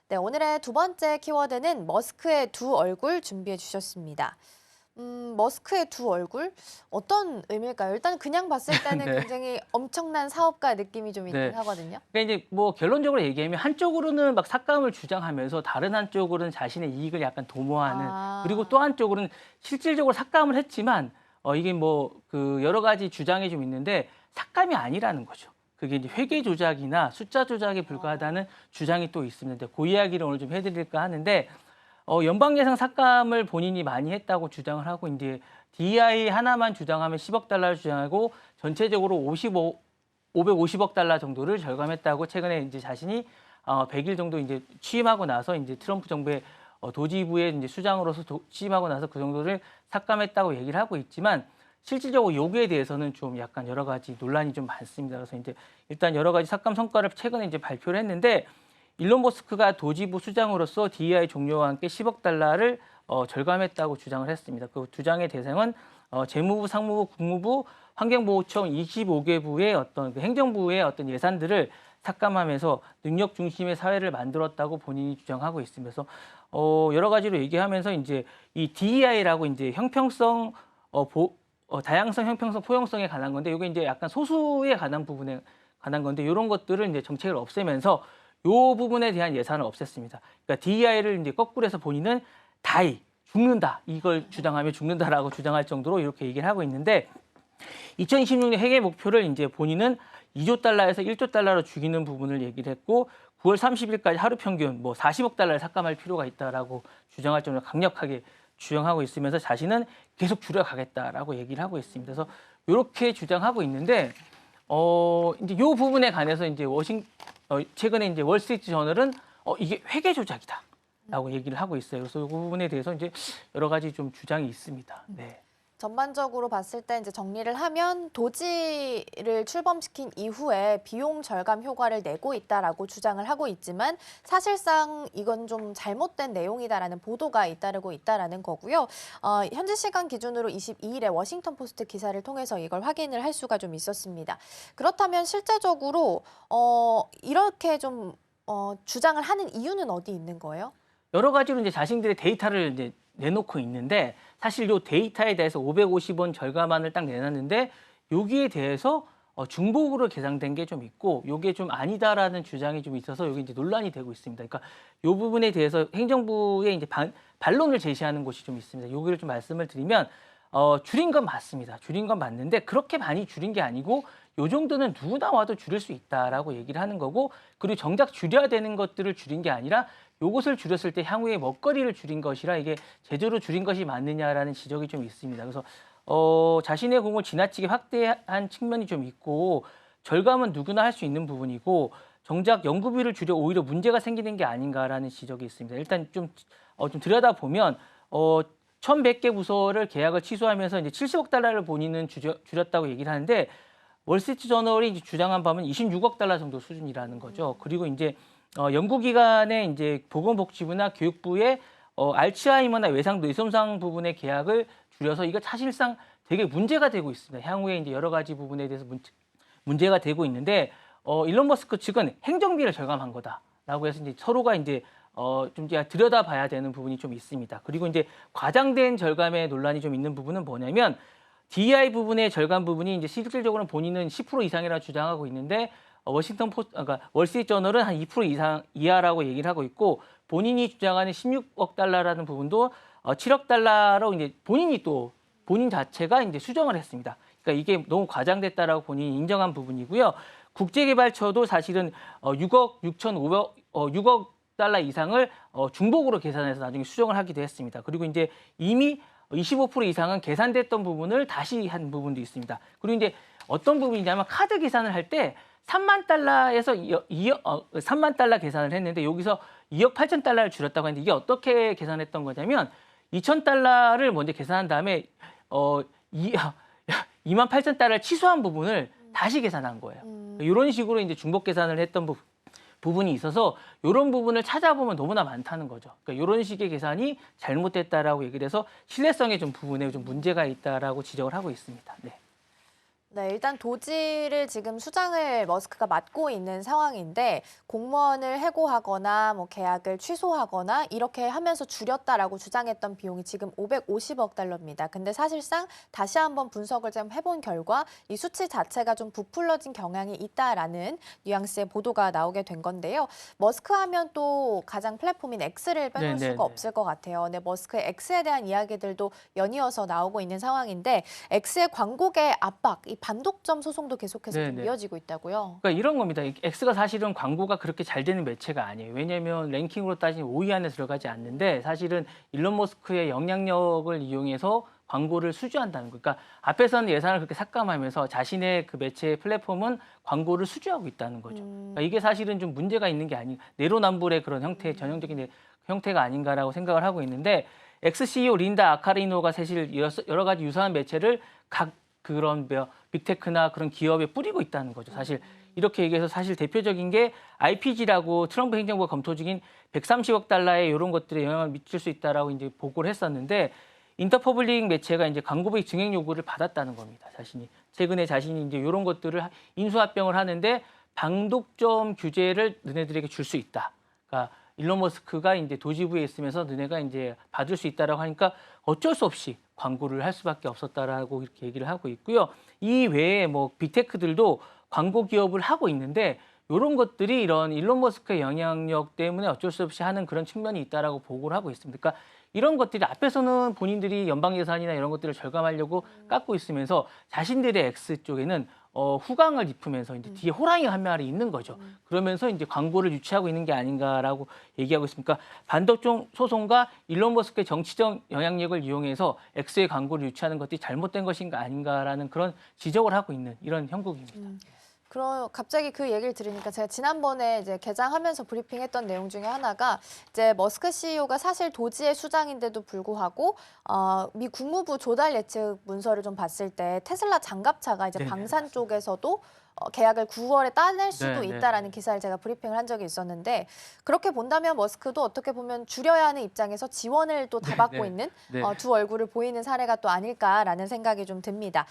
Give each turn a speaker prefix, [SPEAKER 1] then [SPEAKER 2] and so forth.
[SPEAKER 1] 네, 오늘의 두 번째 키워드는 머스크의 두 얼굴 준비해 주셨습니다. 머스크의 두 얼굴? 어떤 의미일까요? 일단 그냥 봤을 때는
[SPEAKER 2] 네.
[SPEAKER 1] 굉장히 엄청난 사업가 느낌이 좀 있긴
[SPEAKER 2] 네.
[SPEAKER 1] 하거든요.
[SPEAKER 2] 그러니까 이제 뭐 결론적으로 얘기하면 한쪽으로는 막 삭감을 주장하면서 다른 한쪽으로는 자신의 이익을 약간 도모하는, 그리고
[SPEAKER 1] 아,
[SPEAKER 2] 또 한쪽으로는 실질적으로 삭감을 했지만 이게 뭐 그 여러 가지 주장이 좀 있는데 삭감이 아니라는 거죠. 그게 이제 회계 조작이나 숫자 조작에 불과하다는 주장이 또 있습니다. 그 이야기를 오늘 좀 해드릴까 하는데, 연방 예상 삭감을 본인이 많이 했다고 주장을 하고, 이제 DEI 하나만 주장하면 10억 달러를 주장하고 전체적으로 550억 달러 정도를 절감했다고 최근에 이제 자신이 100일 정도 이제 취임하고 나서 이제 트럼프 정부의 도지부의 이제 수장으로서 취임하고 나서 그 정도를 삭감했다고 얘기를 하고 있지만, 실질적으로 여기에 대해서는 좀 약간 여러 가지 논란이 좀 많습니다. 그래서 이제 일단 여러 가지 삭감 성과를 최근에 이제 발표를 했는데, 일론 머스크가 도지부 수장으로서 DEI 종료와 함께 10억 달러를 절감했다고 주장을 했습니다. 그 주장의 대상은 재무부, 상무부, 국무부, 환경보호청 25개부의 어떤 그 행정부의 어떤 예산들을 삭감하면서 능력 중심의 사회를 만들었다고 본인이 주장하고 있습니다. 그래서 여러 가지로 얘기하면서 이제 이 DEI라고 이제 형평성, 다양성, 형평성, 포용성에 관한 건데, 이게 이제 약간 소수에 관한 부분에 관한 건데, 이런 것들을 이제 정책을 없애면서 이 부분에 대한 예산을 없앴습니다. 그러니까 DEI를 이제 거꾸로 해서 본인은 다이, 죽는다, 이걸 주장하며 죽는다라고 주장할 정도로 이렇게 얘기를 하고 있는데, 2026년 회계 목표를 이제 본인은 2조 달러에서 1조 달러로 죽이는 부분을 얘기를 했고, 9월 30일까지 하루 평균 뭐 40억 달러를 삭감할 필요가 있다라고 주장할 정도로 강력하게 주장하고 있으면서 자신은 계속 줄여가겠다라고 얘기를 하고 있습니다. 그래서 이렇게 주장하고 있는데, 이제 이 부분에 관해서 이제 최근에 이제 월스트리트 저널은 이게 회계 조작이다라고 얘기를 하고 있어요. 그래서 이 부분에 대해서 이제 여러 가지 좀 주장이 있습니다. 네.
[SPEAKER 1] 전반적으로 봤을 때 이제 정리를 하면 도지를 출범시킨 이후에 비용 절감 효과를 내고 있다라고 주장을 하고 있지만 사실상 이건 좀 잘못된 내용이다라는 보도가 잇따르고 있다라는 거고요. 현지 시간 기준으로 22일에 워싱턴 포스트 기사를 통해서 이걸 확인을 할 수가 좀 있었습니다. 그렇다면 실제적으로 이렇게 좀 주장을 하는 이유는 어디 있는 거예요?
[SPEAKER 2] 여러 가지로 이제 자신들의 데이터를 이제 내놓고 있는데, 사실 요 데이터에 대해서 550원 절감안을 딱 내놨는데, 여기에 대해서 중복으로 계산된 게 좀 있고, 요게 좀 아니다라는 주장이 좀 있어서 여기 이제 논란이 되고 있습니다. 그러니까 요 부분에 대해서 행정부에 이제 반론을 제시하는 곳이 좀 있습니다. 여기를 좀 말씀을 드리면, 줄인 건 맞습니다. 줄인 건 맞는데 그렇게 많이 줄인 게 아니고, 요 정도는 누구나 와도 줄일 수 있다라고 얘기를 하는 거고, 그리고 정작 줄여야 되는 것들을 줄인 게 아니라 요것을 줄였을 때 향후에 먹거리를 줄인 것이라 이게 제대로 줄인 것이 맞느냐라는 지적이 좀 있습니다. 그래서 자신의 공을 지나치게 확대한 측면이 좀 있고, 절감은 누구나 할 수 있는 부분이고, 정작 연구비를 줄여 오히려 문제가 생기는 게 아닌가라는 지적이 있습니다. 일단 좀 들여다보면 1,100개 부서를 계약을 취소하면서 이제 70억 달러를 본인은 줄였다고 얘기를 하는데, 월스트리트 저널이 이제 주장한 바면 26억 달러 정도 수준이라는 거죠. 그리고 이제 연구기관의 이제 보건복지부나 교육부의 알츠하이머나 외상 뇌손상 부분의 계약을 줄여서 이거 사실상 되게 문제가 되고 있습니다. 향후에 이제 여러 가지 부분에 대해서 문제가 되고 있는데, 일론 머스크 측은 행정비를 절감한 거다라고 해서 이제 서로가 이제 좀 들여다봐야 되는 부분이 좀 있습니다. 그리고 이제 과장된 절감의 논란이 좀 있는 부분은 뭐냐면, DEI 부분의 절감 부분이 이제 실질적으로는 본인은 10% 이상이라 주장하고 있는데, 그러니까 월스트리트 저널은 한 2% 이상 이하라고 얘기를 하고 있고, 본인이 주장하는 16억 달러라는 부분도 7억 달러로 이제 본인 자체가 이제 수정을 했습니다. 그러니까 이게 너무 과장됐다라고 본인이 인정한 부분이고요. 국제개발처도 사실은 6억 달러 이상을 중복으로 계산해서 나중에 수정을 하기도 했습니다. 그리고 이제 이미 25% 이상은 계산됐던 부분을 다시 한 부분도 있습니다. 그리고 이제 어떤 부분이냐면, 카드 계산을 할 때 3만 달러에서 3만 달러 계산을 했는데, 여기서 2억 8천 달러를 줄였다고 했는데, 이게 어떻게 계산했던 거냐면 2천 달러를 먼저 계산한 다음에 2만 8천 달러를 취소한 부분을 다시 계산한 거예요. 이런 식으로 이제 중복 계산을 했던 부분이 있어서, 이런 부분을 찾아보면 너무나 많다는 거죠. 그러니까 이런 식의 계산이 잘못됐다라고 얘기를 해서 신뢰성의 좀 부분에 좀 문제가 있다라고 지적을 하고 있습니다. 네.
[SPEAKER 1] 네, 일단 도지를 지금 수장을 머스크가 맡고 있는 상황인데 공무원을 해고하거나 뭐 계약을 취소하거나 이렇게 하면서 줄였다라고 주장했던 비용이 지금 550억 달러입니다. 근데 사실상 다시 한번 분석을 좀 해본 결과 이 수치 자체가 좀 부풀러진 경향이 있다라는 뉘앙스의 보도가 나오게 된 건데요. 머스크 하면 또 가장 플랫폼인 X를 빼놓을
[SPEAKER 2] 네,
[SPEAKER 1] 수가 없을 것 같아요. 근데 머스크의 X에 대한 이야기들도 연이어서 나오고 있는 상황인데 X의 광고계 압박, 이 반독점 소송도 계속해서 좀 이어지고 있다고요.
[SPEAKER 2] 그러니까 이런 겁니다. 이 X가 사실은 광고가 그렇게 잘 되는 매체가 아니에요. 왜냐하면 랭킹으로 따지면 5위 안에 들어가지 않는데 사실은 일론 머스크의 영향력을 이용해서 광고를 수주한다는 거. 그러니까 앞에서는 예산을 그렇게 삭감하면서 자신의 그 매체 플랫폼은 광고를 수주하고 있다는 거죠. 그러니까 이게 사실은 좀 문제가 있는 게 아닌 내로남불의 그런 형태, 전형적인 형태가 아닌가라고 생각을 하고 있는데 엑스-CEO 린다 아카리노가 사실 여러 가지 유사한 매체를 각 그런 빅테크나 그런 기업에 뿌리고 있다는 거죠. 사실 이렇게 얘기해서 사실 대표적인 게 IPG라고 트럼프 행정부가 검토 중인 130억 달러의 이런 것들에 영향을 미칠 수 있다라고 이제 보고를 했었는데 인터퍼블릭 매체가 이제 광고비 증액 요구를 받았다는 겁니다. 자신이 최근에 자신이 이제 이런 것들을 인수합병을 하는데 방독점 규제를 너네들에게 줄 수 있다. 그러니까 일론 머스크가 이제 도지부에 있으면서 너네가 이제 받을 수 있다라고 하니까 어쩔 수 없이 광고를 할 수밖에 없었다라고 이렇게 얘기를 하고 있고요. 이 외에 뭐 빅테크들도 광고 기업을 하고 있는데 이런 것들이 이런 일론 머스크의 영향력 때문에 어쩔 수 없이 하는 그런 측면이 있다라고 보고를 하고 있습니다. 그러니까 이런 것들이 앞에서는 본인들이 연방 예산이나 이런 것들을 절감하려고 깎고 있으면서 자신들의 X 쪽에는 후광을 입히면서 이제 뒤에 호랑이 한 마리 있는 거죠. 그러면서 이제 광고를 유치하고 있는 게 아닌가라고 얘기하고 있습니까? 반독점 소송과 일론 머스크의 정치적 영향력을 이용해서 X의 광고를 유치하는 것들이 잘못된 것인가 아닌가라는 그런 지적을 하고 있는 이런 형국입니다.
[SPEAKER 1] 그럼 갑자기 그 얘기를 들으니까 제가 지난번에 이제 개장하면서 브리핑했던 내용 중에 하나가 이제 머스크 CEO가 사실 도지의 수장인데도 불구하고 미 국무부 조달 예측 문서를 좀 봤을 때 테슬라 장갑차가 이제
[SPEAKER 2] 네네,
[SPEAKER 1] 방산
[SPEAKER 2] 맞습니다.
[SPEAKER 1] 쪽에서도 계약을 9월에 따낼 수도
[SPEAKER 2] 네네.
[SPEAKER 1] 있다라는 기사를 제가 브리핑을 한 적이 있었는데 그렇게 본다면 머스크도 어떻게 보면 줄여야 하는 입장에서 지원을 또 다 받고
[SPEAKER 2] 네.
[SPEAKER 1] 있는
[SPEAKER 2] 네.
[SPEAKER 1] 두 얼굴을 보이는 사례가 또 아닐까라는 생각이 좀 듭니다.